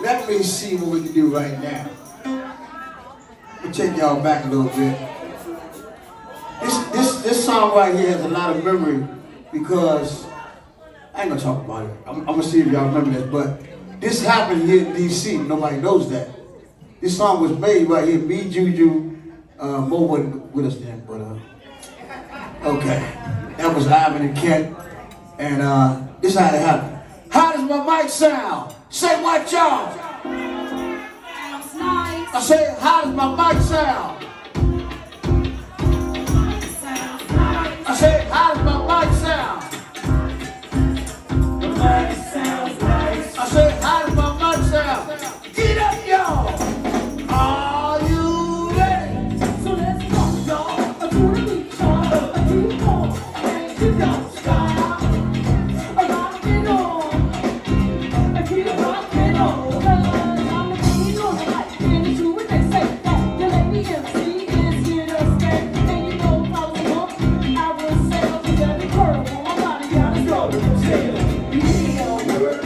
Let me see what we can do right now. We'll take y'all back a little bit. This song right here has a lot of memory because I ain't gonna talk about it. I'm gonna see if y'all remember this, but this happened here in DC. Nobody knows that. This song was made right here. Me, Juju, Mo wasn't with us then, but okay. That was Ivan and Kent, and this is how it happened. How does my mic sound? Say what, y'all? Sounds nice. I say, how does my mic sound? Sounds nice. I say, how does my mic sound? The mic sounds nice. I say, how does my mic sound? Get up, y'all! Are you ready? So let's go, y'all. A tour of each other, a keep on, and you don't stop. A rockin' on, a keep rockin' on. 'Cause I'm the queen on the mic, and it's true what they say. That the lady MC is here to stay. And you know if I was a monk, I would sail to every curve on my body. Gotta go to the sail. Yeah, word,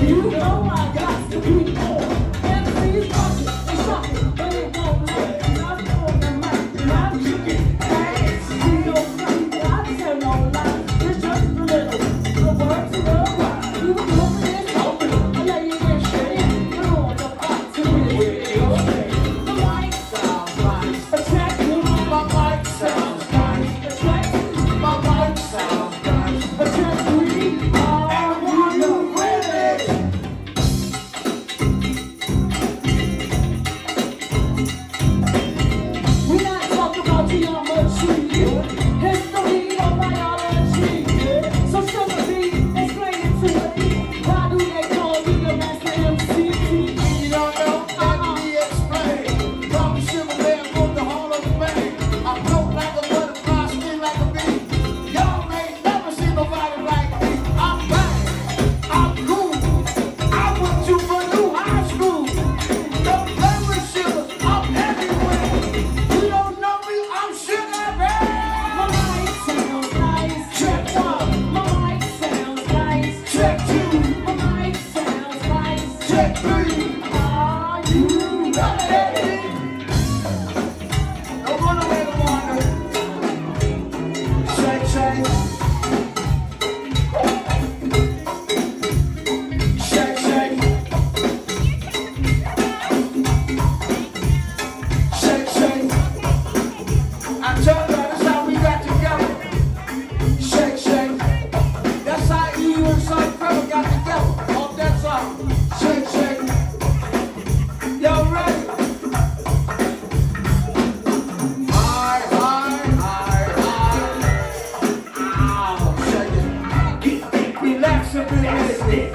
you know I got to be on. MC's rockin', they shockin', but it won't let. I'm on the mic, and I'm kicking ass. See no funny, but I tell no lies. It's just a little, the word to the right. You were moving and open, I lay you in shade. Put on the box to really get your day. The mic sounds nice. Attack me, my mic sounds nice. Attack me, my mic sounds nice. Attack me, are you ready? We not talk about geometry, history or biology. So show me, explain it to me. Why do they call me the master MC? You don't know, let me explain. From Superman, from the Hall of Fame. I float like a butterfly, sting like a bee. Y'all ain't never seen nobody like me. I'm bang, I'm cool. I went to Purdue High School. Don't play with sugar, I'm everywhere. You don't know me, I'm Sugar Ray. My mic sounds nice. Check one, My mic sounds nice. check two, My mic sounds nice. check three. Are you ready? Don't run away to wander. Shake, shake. Shake, shake. Shake, shake. I told you that's how we got together. Shake, shake. That's how you and Son Trevor got together off that song. Shake, shake. Y'all ready? High, high, high, high. Ow, shake it. Relax a bit.